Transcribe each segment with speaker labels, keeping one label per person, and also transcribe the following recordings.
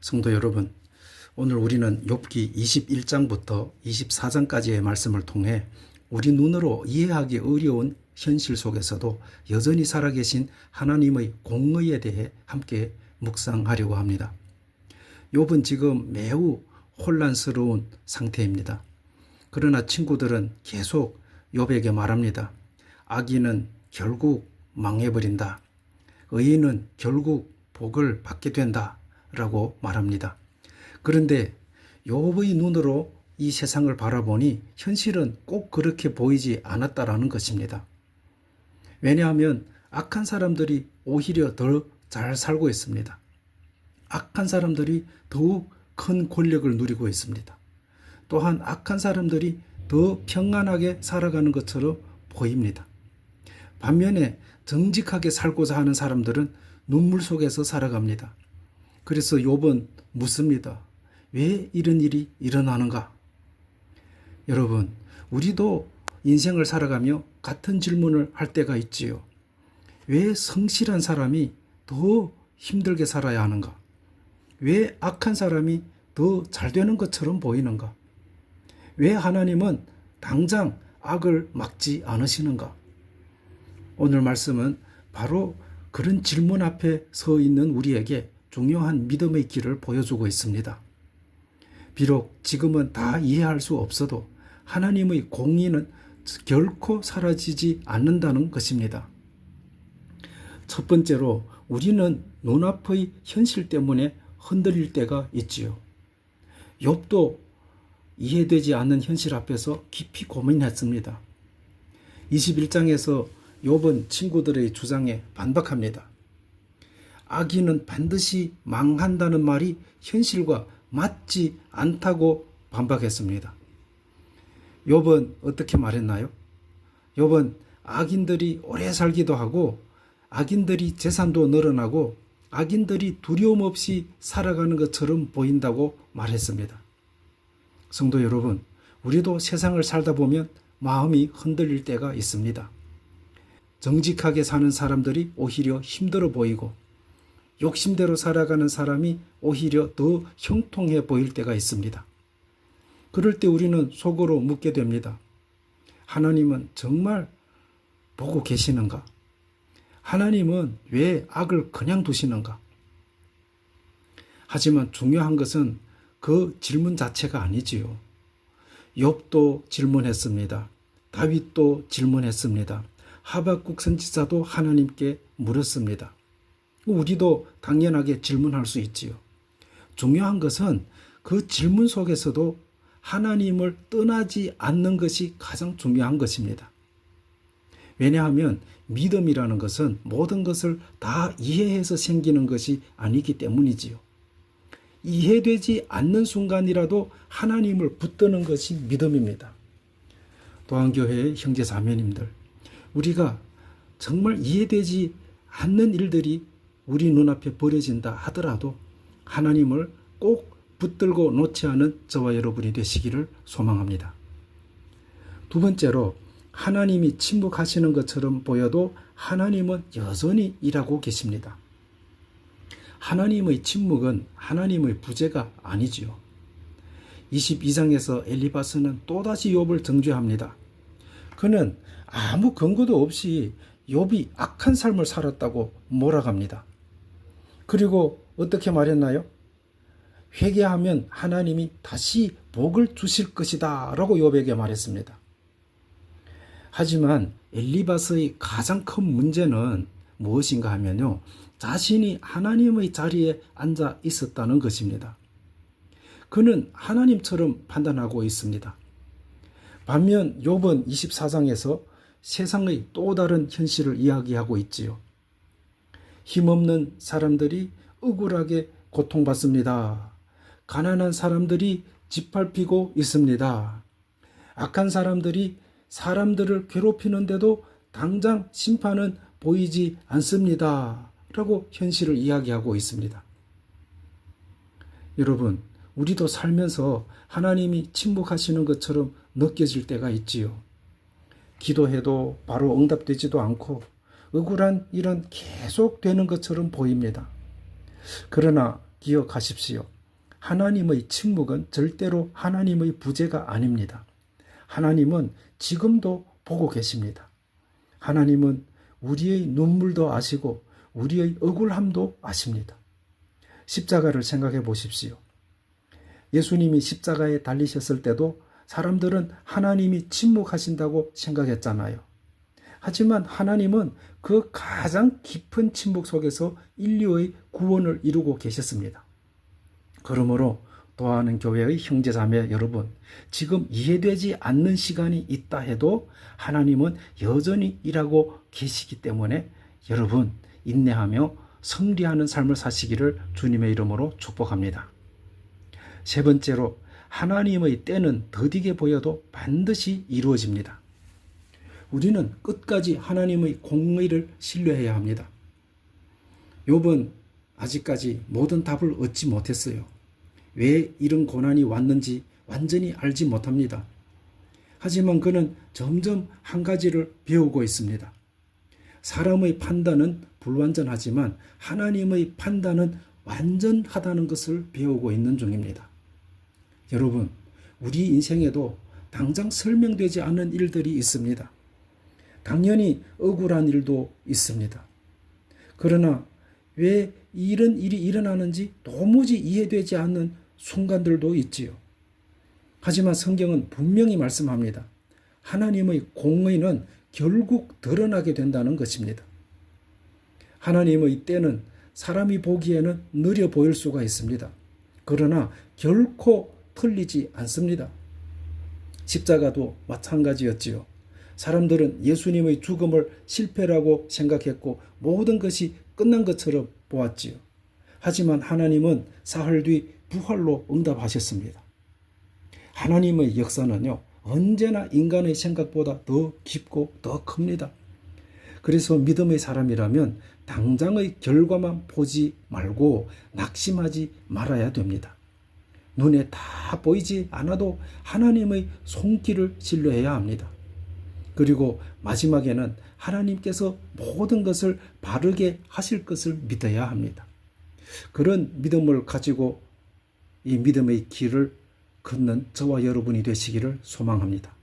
Speaker 1: 성도 여러분, 오늘 우리는 욥기 21장부터 24장까지의 말씀을 통해 우리 눈으로 이해하기 어려운 현실 속에서도 여전히 살아계신 하나님의 공의에 대해 함께 묵상하려고 합니다. 욥은 지금 매우 혼란스러운 상태입니다. 그러나 친구들은 계속 욥에게 말합니다. 악인은 결국 망해버린다. 의인은 결국 복을 받게 된다. 라고 말합니다. 그런데 욥의 눈으로 이 세상을 바라보니 현실은 꼭 그렇게 보이지 않았다라는 것입니다. 왜냐하면 악한 사람들이 오히려 더 잘 살고 있습니다. 악한 사람들이 더욱 큰 권력을 누리고 있습니다. 또한 악한 사람들이 더 평안하게 살아가는 것처럼 보입니다. 반면에 정직하게 살고자 하는 사람들은 눈물 속에서 살아갑니다. 그래서 욥은 묻습니다. 왜 이런 일이 일어나는가? 여러분, 우리도 인생을 살아가며 같은 질문을 할 때가 있지요. 왜 성실한 사람이 더 힘들게 살아야 하는가? 왜 악한 사람이 더 잘 되는 것처럼 보이는가? 왜 하나님은 당장 악을 막지 않으시는가? 오늘 말씀은 바로 그런 질문 앞에 서 있는 우리에게 중요한 믿음의 길을 보여주고 있습니다. 비록 지금은 다 이해할 수 없어도 하나님의 공의는 결코 사라지지 않는다는 것입니다. 첫 번째로 우리는 눈앞의 현실 때문에 흔들릴 때가 있지요. 욥도 이해되지 않는 현실 앞에서 깊이 고민했습니다. 21장에서 욥은 친구들의 주장에 반박합니다. 악인은 반드시 망한다는 말이 현실과 맞지 않다고 반박했습니다. 욥은 어떻게 말했나요? 욥은 악인들이 오래 살기도 하고 악인들이 재산도 늘어나고 악인들이 두려움 없이 살아가는 것처럼 보인다고 말했습니다. 성도 여러분, 우리도 세상을 살다 보면 마음이 흔들릴 때가 있습니다. 정직하게 사는 사람들이 오히려 힘들어 보이고 욕심대로 살아가는 사람이 오히려 더 형통해 보일 때가 있습니다. 그럴 때 우리는 속으로 묻게 됩니다. 하나님은 정말 보고 계시는가? 하나님은 왜 악을 그냥 두시는가? 하지만 중요한 것은 그 질문 자체가 아니지요. 욥도 질문했습니다. 다윗도 질문했습니다. 하박국 선지자도 하나님께 물었습니다. 우리도 당연하게 질문할 수 있지요. 중요한 것은 그 질문 속에서도 하나님을 떠나지 않는 것이 가장 중요한 것입니다. 왜냐하면 믿음이라는 것은 모든 것을 다 이해해서 생기는 것이 아니기 때문이지요. 이해되지 않는 순간이라도 하나님을 붙드는 것이 믿음입니다. 도안교회의 형제자매님들, 우리가 정말 이해되지 않는 일들이 우리 눈앞에 벌어진다 하더라도 하나님을 꼭 붙들고 놓지 않은 저와 여러분이 되시기를 소망합니다. 두 번째로 하나님이 침묵하시는 것처럼 보여도 하나님은 여전히 일하고 계십니다. 하나님의 침묵은 하나님의 부재가 아니지요. 22장에서 엘리바스는 또다시 욥을 정죄합니다. 그는 아무 근거도 없이 욥이 악한 삶을 살았다고 몰아갑니다. 그리고 어떻게 말했나요? 회개하면 하나님이 다시 복을 주실 것이다 라고 욥에게 말했습니다. 하지만 엘리바스의 가장 큰 문제는 무엇인가 하면요, 자신이 하나님의 자리에 앉아 있었다는 것입니다. 그는 하나님처럼 판단하고 있습니다. 반면 욥은 24장에서 세상의 또 다른 현실을 이야기하고 있지요. 힘없는 사람들이 억울하게 고통받습니다. 가난한 사람들이 짓밟히고 있습니다. 악한 사람들이 사람들을 괴롭히는데도 당장 심판은 보이지 않습니다. 라고 현실을 이야기하고 있습니다. 여러분, 우리도 살면서 하나님이 침묵하시는 것처럼 느껴질 때가 있지요. 기도해도 바로 응답되지도 않고 억울한 일은 계속되는 것처럼 보입니다. 그러나 기억하십시오. 하나님의 침묵은 절대로 하나님의 부재가 아닙니다. 하나님은 지금도 보고 계십니다. 하나님은 우리의 눈물도 아시고 우리의 억울함도 아십니다. 십자가를 생각해 보십시오. 예수님이 십자가에 달리셨을 때도 사람들은 하나님이 침묵하신다고 생각했잖아요. 하지만 하나님은 그 가장 깊은 침묵 속에서 인류의 구원을 이루고 계셨습니다. 그러므로 도하는 교회의 형제자매 여러분, 지금 이해되지 않는 시간이 있다 해도 하나님은 여전히 일하고 계시기 때문에 여러분 인내하며 성리하는 삶을 사시기를 주님의 이름으로 축복합니다. 세 번째로, 하나님의 때는 더디게 보여도 반드시 이루어집니다. 우리는 끝까지 하나님의 공의를 신뢰해야 합니다. 욥은 아직까지 모든 답을 얻지 못했어요. 왜 이런 고난이 왔는지 완전히 알지 못합니다. 하지만 그는 점점 한 가지를 배우고 있습니다. 사람의 판단은 불완전하지만 하나님의 판단은 완전하다는 것을 배우고 있는 중입니다. 여러분, 우리 인생에도 당장 설명되지 않는 일들이 있습니다. 당연히 억울한 일도 있습니다. 그러나 왜 이런 일이 일어나는지 도무지 이해되지 않는 순간들도 있지요. 하지만 성경은 분명히 말씀합니다. 하나님의 공의는 결국 드러나게 된다는 것입니다. 하나님의 때는 사람이 보기에는 느려 보일 수가 있습니다. 그러나 결코 틀리지 않습니다. 십자가도 마찬가지였지요. 사람들은 예수님의 죽음을 실패라고 생각했고 모든 것이 끝난 것처럼 보았지요. 하지만 하나님은 사흘 뒤 부활로 응답하셨습니다. 하나님의 역사는요, 언제나 인간의 생각보다 더 깊고 더 큽니다. 그래서 믿음의 사람이라면 당장의 결과만 보지 말고 낙심하지 말아야 됩니다. 눈에 다 보이지 않아도 하나님의 손길을 신뢰해야 합니다. 그리고 마지막에는 하나님께서 모든 것을 바르게 하실 것을 믿어야 합니다. 그런 믿음을 가지고 이 믿음의 길을 걷는 저와 여러분이 되시기를 소망합니다.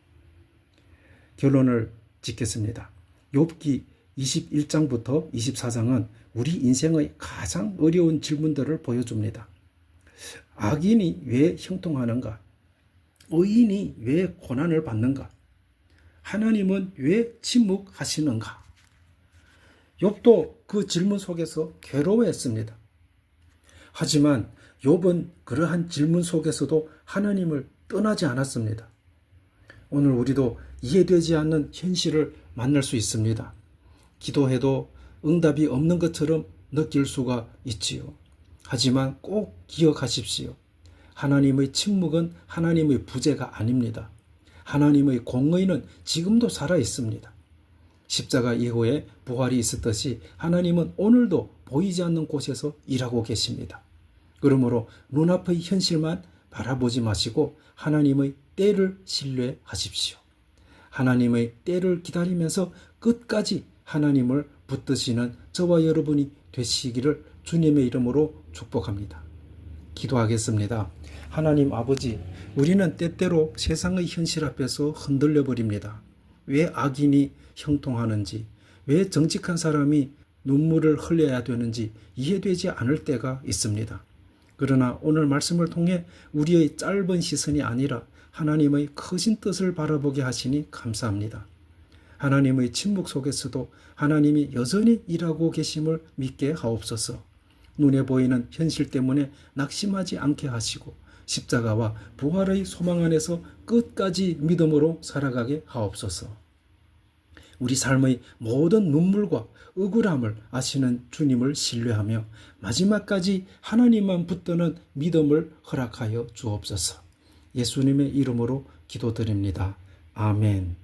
Speaker 1: 결론을 짓겠습니다. 욥기 21장부터 24장은 우리 인생의 가장 어려운 질문들을 보여줍니다. 악인이 왜 형통하는가? 의인이 왜 고난을 받는가? 하나님은 왜 침묵하시는가? 욥도 그 질문 속에서 괴로워했습니다. 하지만 욥은 그러한 질문 속에서도 하나님을 떠나지 않았습니다. 오늘 우리도 이해되지 않는 현실을 만날 수 있습니다. 기도해도 응답이 없는 것처럼 느낄 수가 있지요. 하지만 꼭 기억하십시오. 하나님의 침묵은 하나님의 부재가 아닙니다. 하나님의 공의는 지금도 살아 있습니다. 십자가 이후에 부활이 있었듯이 하나님은 오늘도 보이지 않는 곳에서 일하고 계십니다. 그러므로 눈앞의 현실만 바라보지 마시고 하나님의 때를 신뢰하십시오. 하나님의 때를 기다리면서 끝까지 하나님을 붙드시는 저와 여러분이 되시기를 주님의 이름으로 축복합니다. 기도하겠습니다. 하나님 아버지, 우리는 때때로 세상의 현실 앞에서 흔들려 버립니다. 왜 악인이 형통하는지, 왜 정직한 사람이 눈물을 흘려야 되는지 이해되지 않을 때가 있습니다. 그러나 오늘 말씀을 통해 우리의 짧은 시선이 아니라 하나님의 크신 뜻을 바라보게 하시니 감사합니다. 하나님의 침묵 속에서도 하나님이 여전히 일하고 계심을 믿게 하옵소서. 눈에 보이는 현실 때문에 낙심하지 않게 하시고 십자가와 부활의 소망 안에서 끝까지 믿음으로 살아가게 하옵소서. 우리 삶의 모든 눈물과 억울함을 아시는 주님을 신뢰하며 마지막까지 하나님만 붙드는 믿음을 허락하여 주옵소서. 예수님의 이름으로 기도드립니다. 아멘.